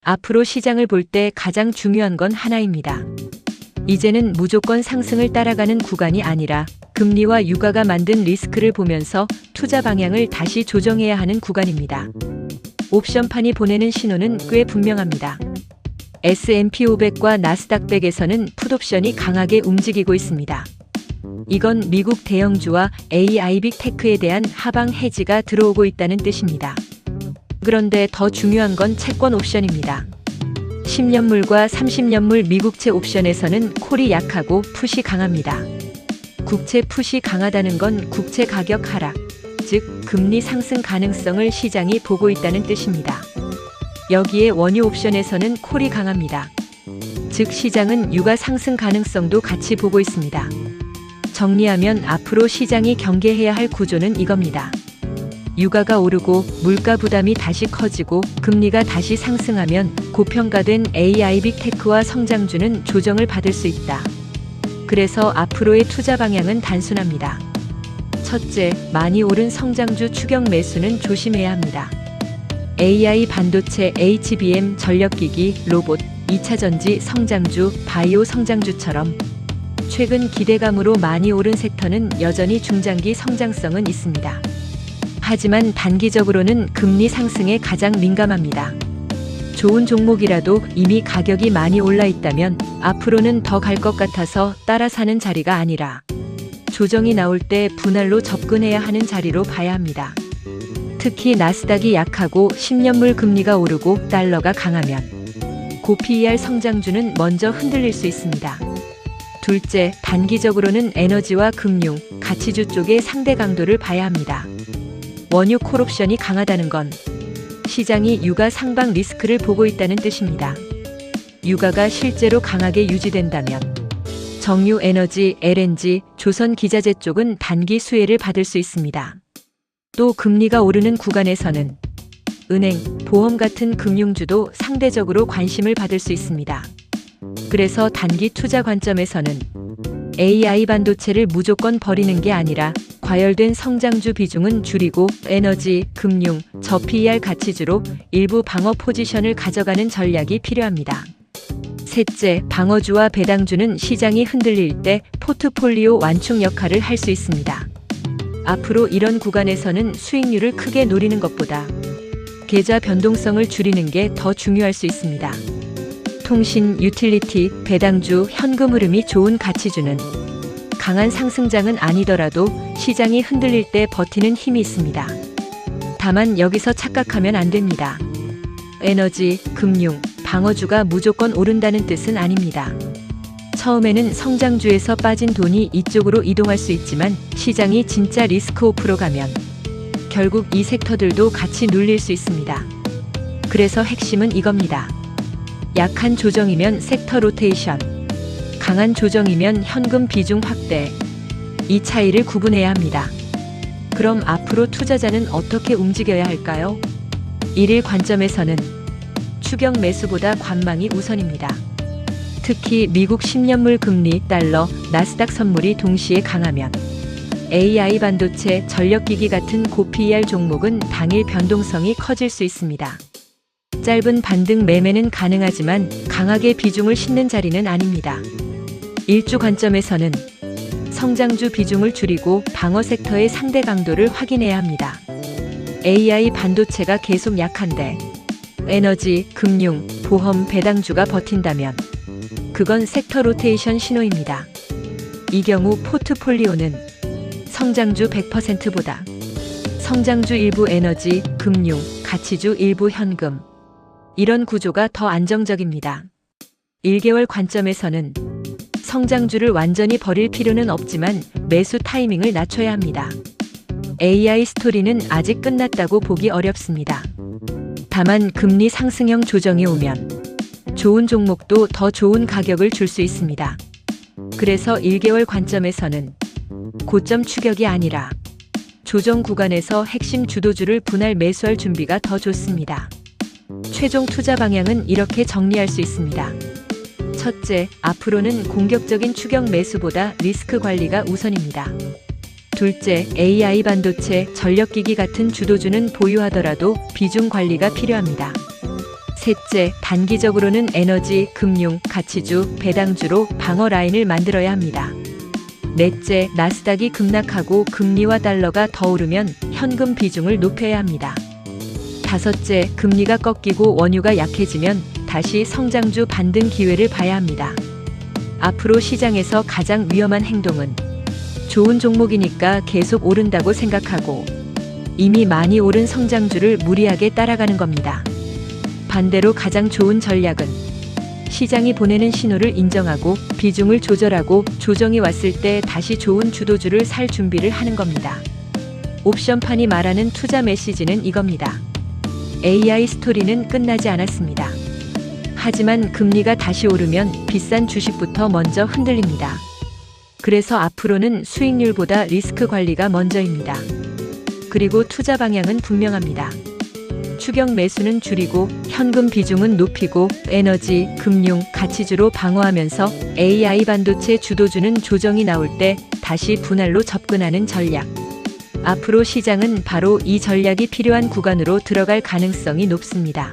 앞으로 시장을 볼 때 가장 중요한 건 하나입니다. 이제는 무조건 상승을 따라가는 구간이 아니라 금리와 유가가 만든 리스크를 보면서 투자 방향을 다시 조정해야 하는 구간입니다. 옵션판이 보내는 신호는 꽤 분명합니다. S&P 500과 나스닥 100에서는 풋옵션이 강하게 움직이고 있습니다. 이건 미국 대형주와 AI 빅테크에 대한 하방 해지가 들어오고 있다는 뜻입니다. 그런데 더 중요한 건 채권 옵션입니다. 10년물과 30년물 미국채 옵션에서는 콜이 약하고 풋이 강합니다. 국채 풋이 강하다는 건 국채 가격 하락, 즉 금리 상승 가능성을 시장이 보고 있다는 뜻입니다. 여기에 원유 옵션에서는 콜이 강합니다. 즉 시장은 유가 상승 가능성도 같이 보고 있습니다. 정리하면 앞으로 시장이 경계해야 할 구조는 이겁니다. 유가가 오르고 물가 부담이 다시 커지고 금리가 다시 상승하면 고평가된 AI 빅테크와 성장주는 조정을 받을 수 있다. 그래서 앞으로의 투자 방향은 단순합니다. 첫째, 많이 오른 성장주 추격 매수는 조심해야 합니다. AI 반도체, HBM, 전력기기, 로봇, 2차전지, 성장주, 바이오 성장주처럼 최근 기대감으로 많이 오른 섹터는 여전히 중장기 성장성은 있습니다. 하지만 단기적으로는 금리 상승에 가장 민감합니다. 좋은 종목이라도 이미 가격이 많이 올라 있다면 앞으로는 더 갈 것 같아서 따라 사는 자리가 아니라 조정이 나올 때 분할로 접근해야 하는 자리로 봐야 합니다. 특히 나스닥이 약하고 10년물 금리가 오르고 달러가 강하면 고 PER 성장주는 먼저 흔들릴 수 있습니다. 둘째, 단기적으로는 에너지와 금융, 가치주 쪽의 상대 강도를 봐야 합니다. 원유 콜옵션이 강하다는 건 시장이 유가 상방 리스크를 보고 있다는 뜻입니다. 유가가 실제로 강하게 유지된다면 정유 에너지, LNG, 조선 기자재 쪽은 단기 수혜를 받을 수 있습니다. 또 금리가 오르는 구간에서는 은행, 보험 같은 금융주도 상대적으로 관심을 받을 수 있습니다. 그래서 단기 투자 관점에서는 AI 반도체를 무조건 버리는 게 아니라 과열된 성장주 비중은 줄이고 에너지, 금융, 저PER 가치주로 일부 방어 포지션을 가져가는 전략이 필요합니다. 셋째, 방어주와 배당주는 시장이 흔들릴 때 포트폴리오 완충 역할을 할 수 있습니다. 앞으로 이런 구간에서는 수익률을 크게 노리는 것보다 계좌 변동성을 줄이는 게 더 중요할 수 있습니다. 통신, 유틸리티, 배당주, 현금 흐름이 좋은 가치주는 강한 상승장은 아니더라도 시장이 흔들릴 때 버티는 힘이 있습니다. 다만 여기서 착각하면 안 됩니다. 에너지, 금융, 방어주가 무조건 오른다는 뜻은 아닙니다. 처음에는 성장주에서 빠진 돈이 이쪽으로 이동할 수 있지만 시장이 진짜 리스크 오프로 가면 결국 이 섹터들도 같이 눌릴 수 있습니다. 그래서 핵심은 이겁니다. 약한 조정이면 섹터 로테이션, 강한 조정이면 현금 비중 확대, 이 차이를 구분해야 합니다. 그럼 앞으로 투자자는 어떻게 움직여야 할까요? 일일 관점에서는 추격 매수보다 관망이 우선입니다. 특히 미국 10년물 금리, 달러, 나스닥 선물이 동시에 강하면 AI 반도체, 전력기기 같은 고 PER 종목은 당일 변동성이 커질 수 있습니다. 짧은 반등 매매는 가능하지만 강하게 비중을 싣는 자리는 아닙니다. 일주 관점에서는 성장주 비중을 줄이고 방어 섹터의 상대 강도를 확인해야 합니다. AI 반도체가 계속 약한데 에너지, 금융, 보험, 배당주가 버틴다면 그건 섹터 로테이션 신호입니다. 이 경우 포트폴리오는 성장주 100%보다 성장주 일부 에너지, 금융, 가치주 일부 현금, 이런 구조가 더 안정적입니다. 1개월 관점에서는 성장주를 완전히 버릴 필요는 없지만 매수 타이밍을 낮춰야 합니다. AI 스토리는 아직 끝났다고 보기 어렵습니다. 다만 금리 상승형 조정이 오면 좋은 종목도 더 좋은 가격을 줄 수 있습니다. 그래서 1개월 관점에서는 고점 추격이 아니라 조정 구간에서 핵심 주도주를 분할 매수할 준비가 더 좋습니다. 최종 투자 방향은 이렇게 정리할 수 있습니다. 첫째, 앞으로는 공격적인 추격 매수보다 리스크 관리가 우선입니다. 둘째, AI 반도체, 전력기기 같은 주도주는 보유하더라도 비중 관리가 필요합니다. 셋째, 단기적으로는 에너지, 금융, 가치주, 배당주로 방어 라인을 만들어야 합니다. 넷째, 나스닥이 급락하고 금리와 달러가 더 오르면 현금 비중을 높여야 합니다. 다섯째, 금리가 꺾이고 원유가 약해지면 다시 성장주 반등 기회를 봐야 합니다. 앞으로 시장에서 가장 위험한 행동은 좋은 종목이니까 계속 오른다고 생각하고 이미 많이 오른 성장주를 무리하게 따라가는 겁니다. 반대로 가장 좋은 전략은 시장이 보내는 신호를 인정하고 비중을 조절하고 조정이 왔을 때 다시 좋은 주도주를 살 준비를 하는 겁니다. 옵션판이 말하는 투자 메시지는 이겁니다. AI 스토리는 끝나지 않았습니다. 하지만 금리가 다시 오르면 비싼 주식부터 먼저 흔들립니다. 그래서 앞으로는 수익률보다 리스크 관리가 먼저입니다. 그리고 투자 방향은 분명합니다. 추격 매수는 줄이고 현금 비중은 높이고 에너지, 금융, 가치주로 방어하면서 AI 반도체 주도주는 조정이 나올 때 다시 분할로 접근하는 전략. 앞으로 시장은 바로 이 전략이 필요한 구간으로 들어갈 가능성이 높습니다.